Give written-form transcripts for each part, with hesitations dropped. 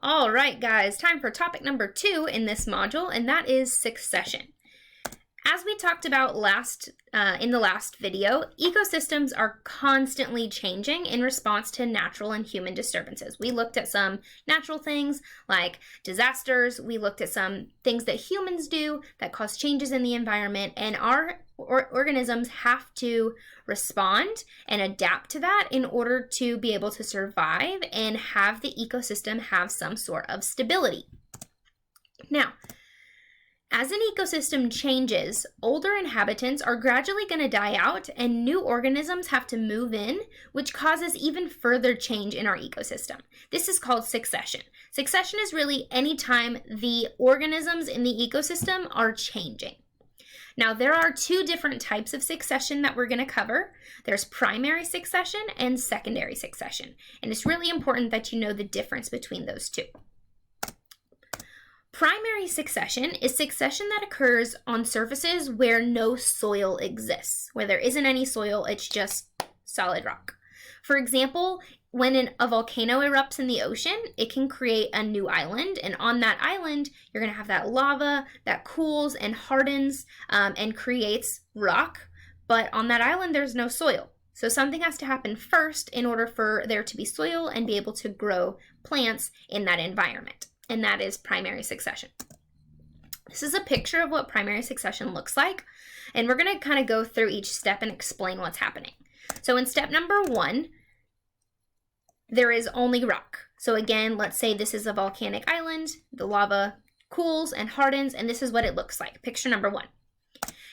All right, guys, time for topic number 2 in this module, and that is succession. As we talked about in the last video, ecosystems are constantly changing in response to natural and human disturbances. We looked at some natural things like disasters. We looked at some things that humans do that cause changes in the environment, and our organisms have to respond and adapt to that in order to be able to survive and have the ecosystem have some sort of stability. Now, as an ecosystem changes, older inhabitants are gradually going to die out and new organisms have to move in, which causes even further change in our ecosystem. This is called succession. Succession is really any time the organisms in the ecosystem are changing. Now, there are 2 different types of succession that we're going to cover. There's primary succession and secondary succession, and it's really important that you know the difference between those 2. Primary succession is succession that occurs on surfaces where no soil exists. Where there isn't any soil, it's just solid rock. For example, when a volcano erupts in the ocean, it can create a new island, and on that island, you're going to have that lava that cools and hardens and creates rock, but on that island, there's no soil. So something has to happen first in order for there to be soil and be able to grow plants in that environment. And that is primary succession. This is a picture of what primary succession looks like, and we're going to kind of go through each step and explain what's happening. So in step number 1, there is only rock. So again, let's say this is a volcanic island, the lava cools and hardens, and this is what it looks like. Picture number 1.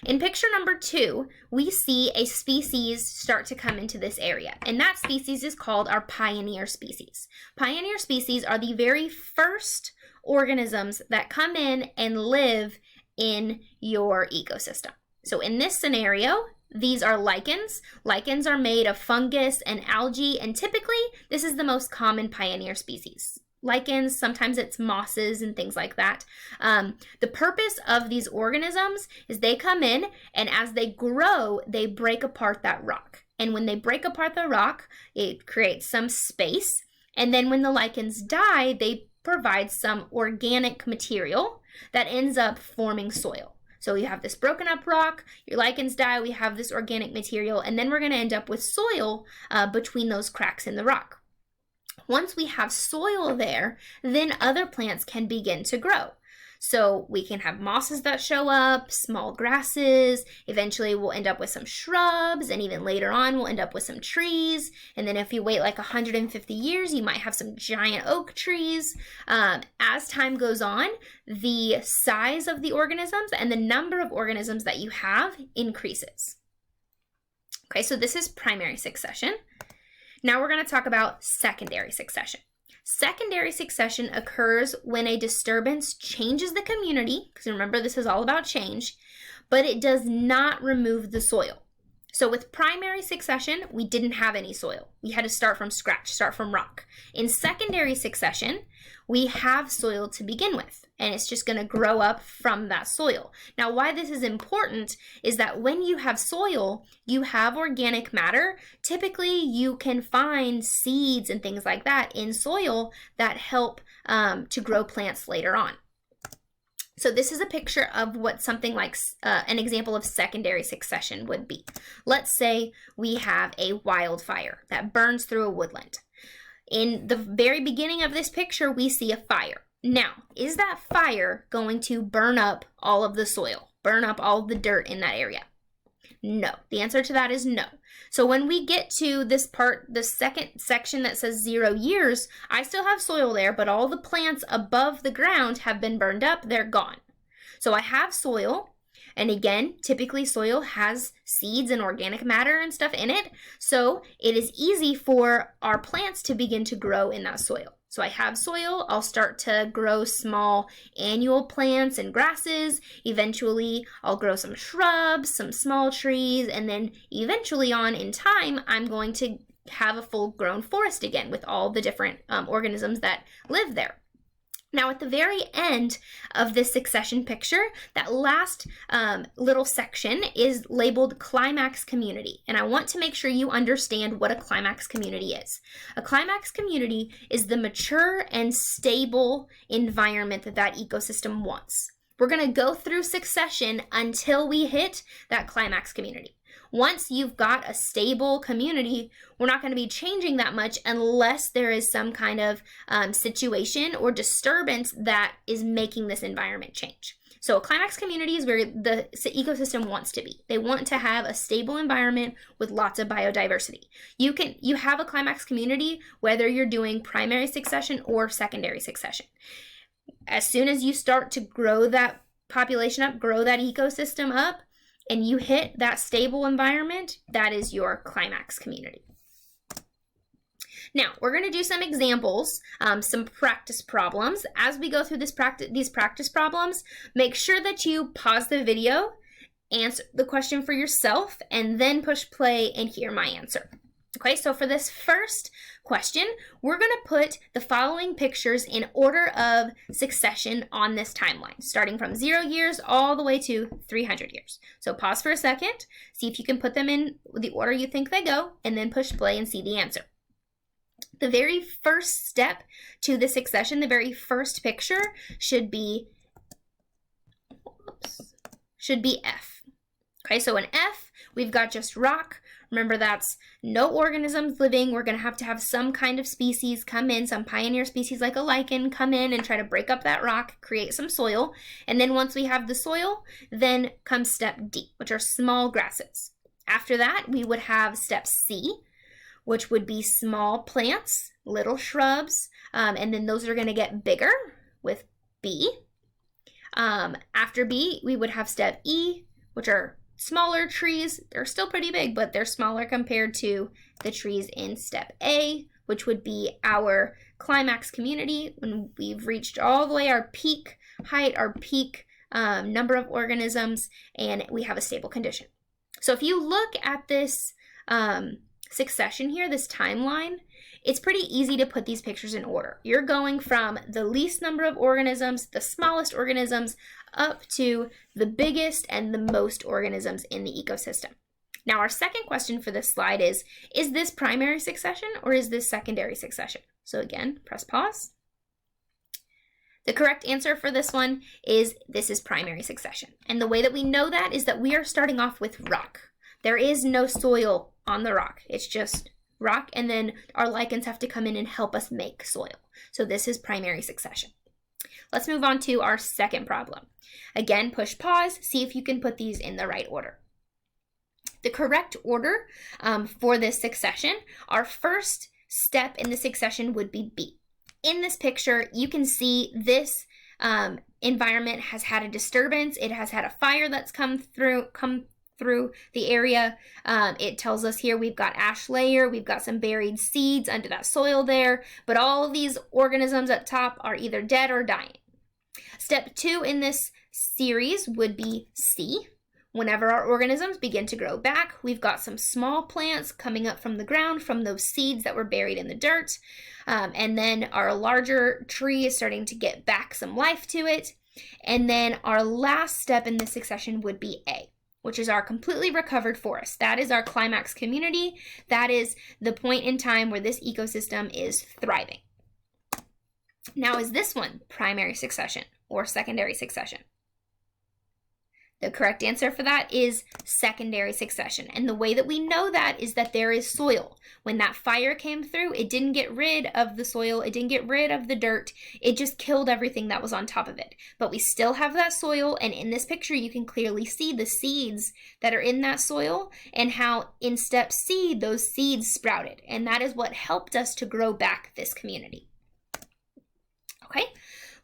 In picture number 2, we see a species start to come into this area, and that species is called our pioneer species. Pioneer species are the very first organisms that come in and live in your ecosystem. So in this scenario, these are lichens. Lichens are made of fungus and algae, and typically this is the most common pioneer species. Lichens, sometimes it's mosses and things like that. The purpose of these organisms is they come in, and as they grow, they break apart that rock. And when they break apart the rock, it creates some space. And then when the lichens die, they provide some organic material that ends up forming soil. So you have this broken up rock, your lichens die, we have this organic material, and then we're going to end up with soil between those cracks in the rock. Once we have soil there, then other plants can begin to grow. So we can have mosses that show up, small grasses, eventually we'll end up with some shrubs, and even later on we'll end up with some trees. And then if you wait like 150 years, you might have some giant oak trees. As time goes on, the size of the organisms and the number of organisms that you have increases. Okay, so this is primary succession. Now we're going to talk about secondary succession. Secondary succession occurs when a disturbance changes the community, because remember this is all about change, but it does not remove the soil. So with primary succession, we didn't have any soil. We had to start from scratch, start from rock. In secondary succession, we have soil to begin with, and it's just going to grow up from that soil. Now, why this is important is that when you have soil, you have organic matter. Typically, you can find seeds and things like that in soil that help to grow plants later on. So this is a picture of what something like an example of secondary succession would be. Let's say we have a wildfire that burns through a woodland. In the very beginning of this picture, we see a fire. Now, is that fire going to burn up all of the soil, burn up all of the dirt in that area? No. The answer to that is no. So when we get to this part, the second section that says 0 years, I still have soil there, but all the plants above the ground have been burned up. They're gone. So I have soil. And again, typically soil has seeds and organic matter and stuff in it. So it is easy for our plants to begin to grow in that soil. So I have soil, I'll start to grow small annual plants and grasses. Eventually, I'll grow some shrubs, some small trees, and then eventually on in time, I'm going to have a full-grown forest again with all the different organisms that live there. Now, at the very end of this succession picture, that last little section is labeled climax community. And I want to make sure you understand what a climax community is. A climax community is the mature and stable environment that that ecosystem wants. We're going to go through succession until we hit that climax community. Once you've got a stable community, we're not going to be changing that much unless there is some kind of situation or disturbance that is making this environment change. So a climax community is where the ecosystem wants to be. They want to have a stable environment with lots of biodiversity. You have a climax community whether you're doing primary succession or secondary succession. As soon as you start to grow that population up, grow that ecosystem up, and you hit that stable environment, that is your climax community. Now, we're going to do some examples, some practice problems. As we go through these practice problems, make sure that you pause the video, answer the question for yourself, and then push play and hear my answer. Okay, so for this first question, we're going to put the following pictures in order of succession on this timeline, starting from 0 years all the way to 300 years. So pause for a second, see if you can put them in the order you think they go, and then push play and see the answer. The very first step to the succession, the very first picture should be F. Okay, so in F, we've got just rock. Remember, that's no organisms living. We're going to have some kind of species come in, some pioneer species like a lichen come in and try to break up that rock, create some soil. And then once we have the soil, then comes step D, which are small grasses. After that, we would have step C, which would be small plants, little shrubs, and then those are going to get bigger with B. After B, we would have step E, which are smaller trees. They're still pretty big, but they're smaller compared to the trees in step A, which would be our climax community when we've reached all the way our peak height, our peak number of organisms, and we have a stable condition. So if you look at this succession here, this timeline, it's pretty easy to put these pictures in order. You're going from the least number of organisms, the smallest organisms, up to the biggest and the most organisms in the ecosystem. Now, our second question for this slide is this primary succession or is this secondary succession? So again, press pause. The correct answer for this one is this is primary succession. And the way that we know that is that we are starting off with rock. There is no soil on the rock. It's just rock, and then our lichens have to come in and help us make soil. So this is primary succession. Let's move on to our second problem. Again, push pause, see if you can put these in the right order. The correct order for this succession, our first step in the succession would be B. In this picture, you can see this environment has had a disturbance. It has had a fire that's come through the area. It tells us here we've got ash layer, we've got some buried seeds under that soil there, but all of these organisms up top are either dead or dying. Step 2 in this series would be C. Whenever our organisms begin to grow back, we've got some small plants coming up from the ground from those seeds that were buried in the dirt, and then our larger tree is starting to get back some life to it. And then our last step in this succession would be A, which is our completely recovered forest. That is our climax community. That is the point in time where this ecosystem is thriving. Now, is this one primary succession or secondary succession? The correct answer for that is secondary succession. And the way that we know that is that there is soil. When that fire came through, it didn't get rid of the soil. It didn't get rid of the dirt. It just killed everything that was on top of it. But we still have that soil. And in this picture, you can clearly see the seeds that are in that soil and how in step C, those seeds sprouted. And that is what helped us to grow back this community. Okay.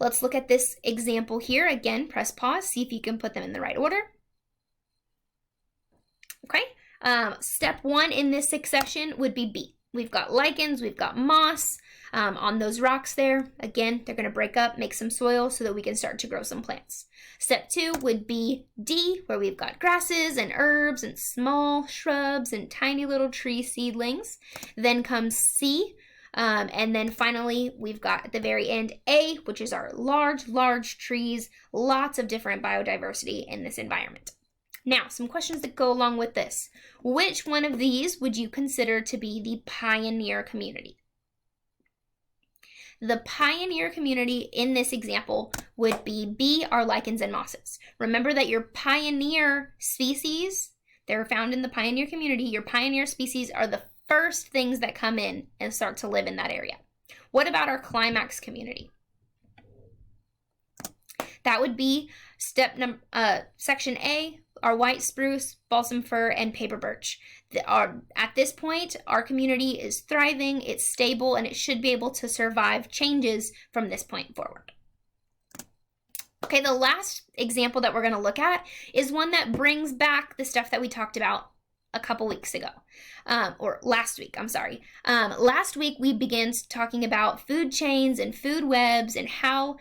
Let's look at this example here. Again, press pause, see if you can put them in the right order. Okay, step 1 in this succession would be B. We've got lichens, we've got moss on those rocks there. Again, they're going to break up, make some soil so that we can start to grow some plants. Step 2 would be D, where we've got grasses and herbs and small shrubs and tiny little tree seedlings. Then comes C, And then finally, we've got at the very end A, which is our large trees, lots of different biodiversity in this environment. Now, some questions that go along with this. Which one of these would you consider to be the pioneer community? The pioneer community in this example would be B, our lichens and mosses. Remember that your pioneer species, they're found in the pioneer community. Your pioneer species are the first things that come in and start to live in that area. What about our climax community? That would be section A, our white spruce, balsam fir, and paper birch. At this point, our community is thriving, it's stable, and it should be able to survive changes from this point forward. Okay, the last example that we're going to look at is one that brings back the stuff that we talked about a couple weeks ago, or last week, I'm sorry. Last week, we began talking about food chains and food webs and how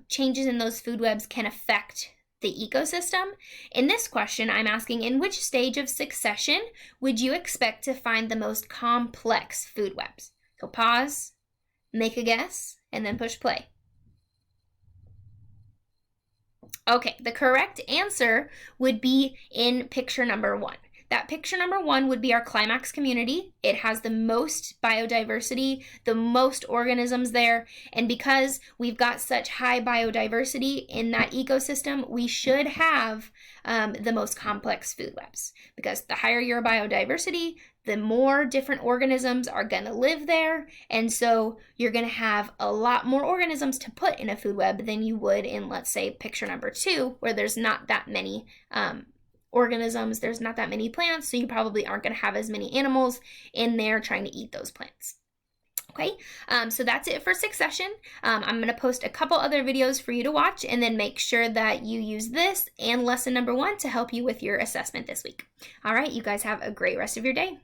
changes in those food webs can affect the ecosystem. In this question, I'm asking, in which stage of succession would you expect to find the most complex food webs? So pause, make a guess, and then push play. Okay, the correct answer would be in picture number 1. That picture number 1 would be our climax community. It has the most biodiversity, the most organisms there, and because we've got such high biodiversity in that ecosystem, we should have the most complex food webs. Because the higher your biodiversity, the more different organisms are going to live there, and so you're going to have a lot more organisms to put in a food web than you would in, let's say, picture number 2, where there's not that many organisms, there's not that many plants, so you probably aren't going to have as many animals in there trying to eat those plants. Okay, so that's it for succession. I'm going to post a couple other videos for you to watch, and then make sure that you use this and lesson number 1 to help you with your assessment this week. All right, you guys have a great rest of your day.